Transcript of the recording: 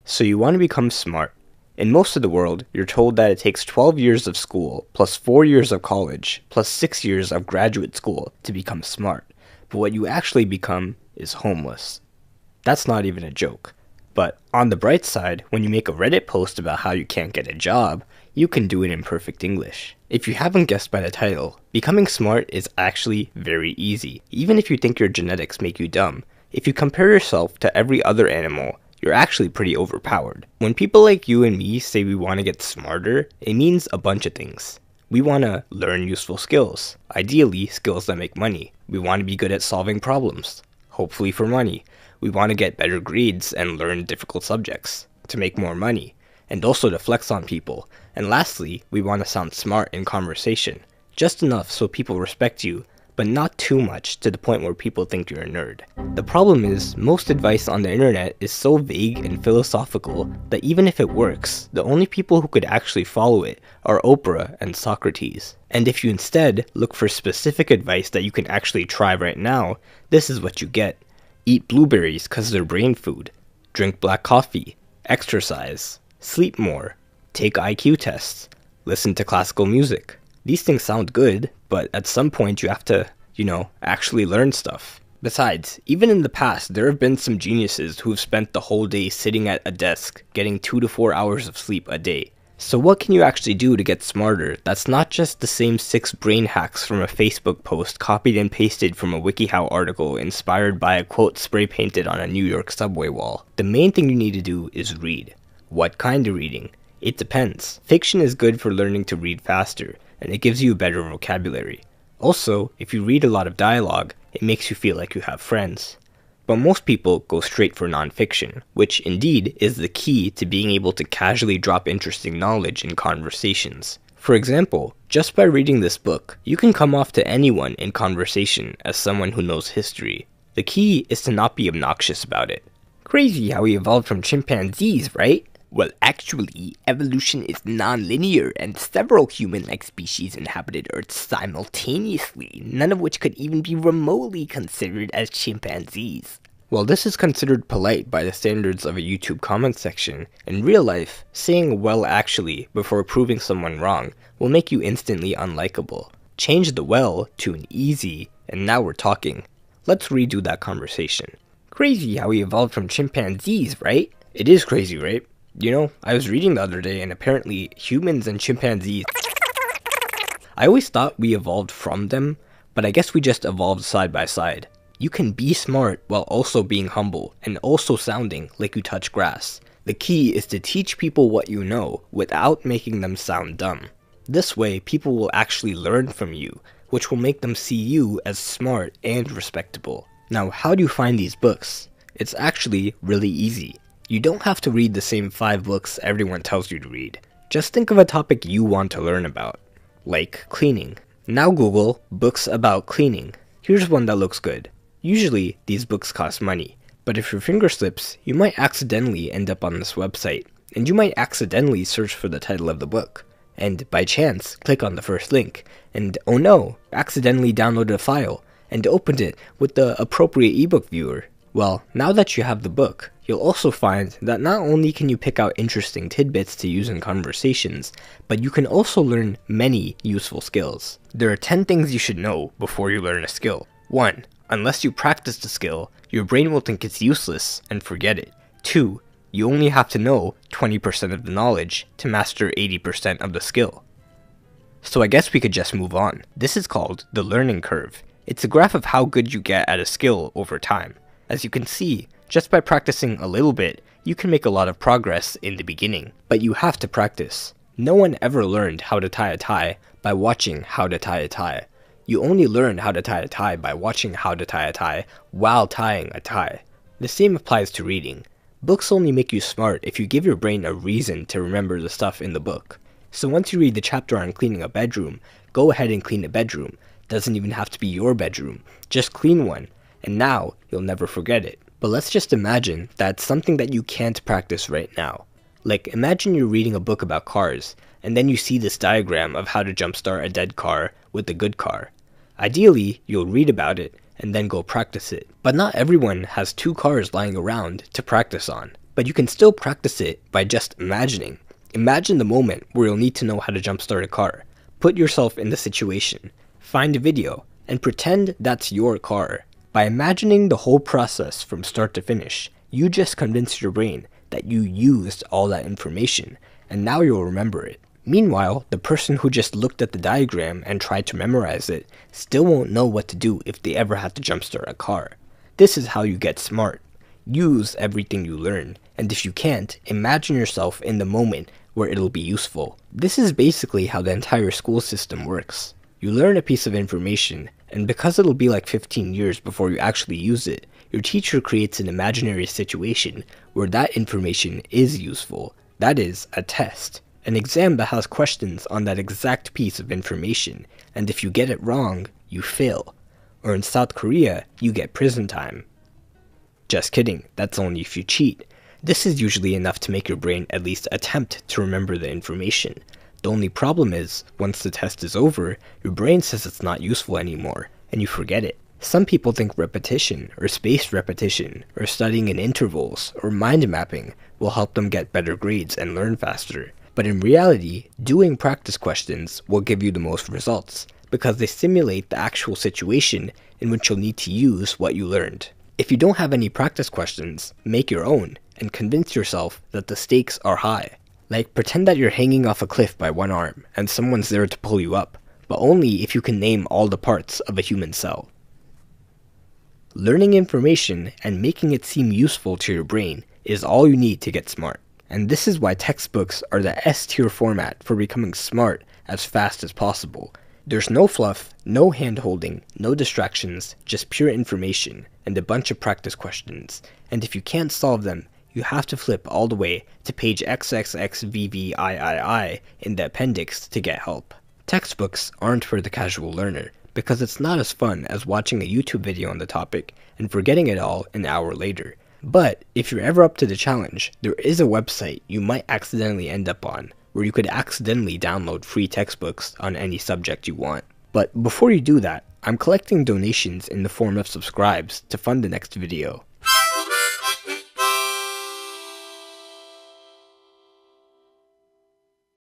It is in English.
So you want to become smart. In most of the world, you're told that it takes 12 years of school, plus 4 years of college, plus 6 years of graduate school to become smart. But what you actually become is homeless. That's not even a joke. But on the bright side, when you make a Reddit post about how you can't get a job, you can do it in perfect English. If you haven't guessed by the title, becoming smart is actually very easy. Even if you think your genetics make you dumb, if you compare yourself to every other animal, you're actually pretty overpowered. When people like you and me say we want to get smarter, it means a bunch of things. We want to learn useful skills, ideally skills that make money. We want to be good at solving problems, hopefully for money. We want to get better grades and learn difficult subjects to make more money, and also to flex on people. And lastly, we want to sound smart in conversation, just enough so people respect you, but not too much to the point where people think you're a nerd. The problem is, most advice on the internet is so vague and philosophical that even if it works, the only people who could actually follow it are Oprah and Socrates. And if you instead look for specific advice that you can actually try right now, this is what you get. Eat blueberries cause they're brain food. Drink black coffee. Exercise. Sleep more. Take IQ tests. Listen to classical music. These things sound good, but at some point you have to, actually learn stuff. Besides, even in the past, there have been some geniuses who've spent the whole day sitting at a desk, getting 2 to 4 hours of sleep a day. So what can you actually do to get smarter that's not just the same 6 brain hacks from a Facebook post copied and pasted from a WikiHow article inspired by a quote spray painted on a New York subway wall? The main thing you need to do is read. What kind of reading? It depends. Fiction is good for learning to read faster, and it gives you a better vocabulary. Also, if you read a lot of dialogue, it makes you feel like you have friends. But most people go straight for nonfiction, which indeed is the key to being able to casually drop interesting knowledge in conversations. For example, just by reading this book, you can come off to anyone in conversation as someone who knows history. The key is to not be obnoxious about it. Crazy how we evolved from chimpanzees, right? Well, actually, evolution is non-linear, and several human-like species inhabited Earth simultaneously, none of which could even be remotely considered as chimpanzees. While this is considered polite by the standards of a YouTube comment section, in real life, saying "well actually" before proving someone wrong will make you instantly unlikable. Change the "well" to an "easy," and now we're talking. Let's redo that conversation. Crazy how we evolved from chimpanzees, right? It is crazy, right? I was reading the other day and apparently humans and chimpanzees... I always thought we evolved from them, but I guess we just evolved side by side. You can be smart while also being humble and also sounding like you touch grass. The key is to teach people what you know without making them sound dumb. This way, people will actually learn from you, which will make them see you as smart and respectable. Now, how do you find these books? It's actually really easy. You don't have to read the same 5 books everyone tells you to read. Just think of a topic you want to learn about, like cleaning. Now Google books about cleaning. Here's one that looks good. Usually, these books cost money, but if your finger slips, you might accidentally end up on this website, and you might accidentally search for the title of the book, and by chance, click on the first link, and oh no, accidentally downloaded a file, and opened it with the appropriate ebook viewer. Well, now that you have the book, you'll also find that not only can you pick out interesting tidbits to use in conversations, but you can also learn many useful skills. There are 10 things you should know before you learn a skill. 1. Unless you practice the skill, your brain will think it's useless and forget it. 2. You only have to know 20% of the knowledge to master 80% of the skill. So I guess we could just move on. This is called the learning curve. It's a graph of how good you get at a skill over time. As you can see, just by practicing a little bit, you can make a lot of progress in the beginning. But you have to practice. No one ever learned how to tie a tie by watching how to tie a tie. You only learn how to tie a tie by watching how to tie a tie while tying a tie. The same applies to reading. Books only make you smart if you give your brain a reason to remember the stuff in the book. So once you read the chapter on cleaning a bedroom, go ahead and clean a bedroom. Doesn't even have to be your bedroom. Just clean one. And now, you'll never forget it. But let's just imagine that's something that you can't practice right now. Like, imagine you're reading a book about cars, and then you see this diagram of how to jumpstart a dead car with a good car. Ideally, you'll read about it, and then go practice it. But not everyone has 2 cars lying around to practice on. But you can still practice it by just imagining. Imagine the moment where you'll need to know how to jumpstart a car. Put yourself in the situation, find a video, and pretend that's your car. By imagining the whole process from start to finish, you just convinced your brain that you used all that information, and now you'll remember it. Meanwhile, the person who just looked at the diagram and tried to memorize it still won't know what to do if they ever had to jumpstart a car. This is how you get smart. Use everything you learn, and if you can't, imagine yourself in the moment where it'll be useful. This is basically how the entire school system works. You learn a piece of information, and because it'll be like 15 years before you actually use it, your teacher creates an imaginary situation where that information is useful. That is, a test. An exam that has questions on that exact piece of information, and if you get it wrong, you fail. Or in South Korea, you get prison time. Just kidding, that's only if you cheat. This is usually enough to make your brain at least attempt to remember the information. The only problem is, once the test is over, your brain says it's not useful anymore, and you forget it. Some people think repetition, or spaced repetition, or studying in intervals, or mind mapping will help them get better grades and learn faster. But in reality, doing practice questions will give you the most results, because they simulate the actual situation in which you'll need to use what you learned. If you don't have any practice questions, make your own, and convince yourself that the stakes are high. Like, pretend that you're hanging off a cliff by one arm, and someone's there to pull you up, but only if you can name all the parts of a human cell. Learning information and making it seem useful to your brain is all you need to get smart. And this is why textbooks are the S-tier format for becoming smart as fast as possible. There's no fluff, no hand-holding, no distractions, just pure information, and a bunch of practice questions. And if you can't solve them, you have to flip all the way to page XXXVVIII in the appendix to get help. Textbooks aren't for the casual learner, because it's not as fun as watching a YouTube video on the topic and forgetting it all an hour later. But if you're ever up to the challenge, there is a website you might accidentally end up on, where you could accidentally download free textbooks on any subject you want. But before you do that, I'm collecting donations in the form of subscribes to fund the next video.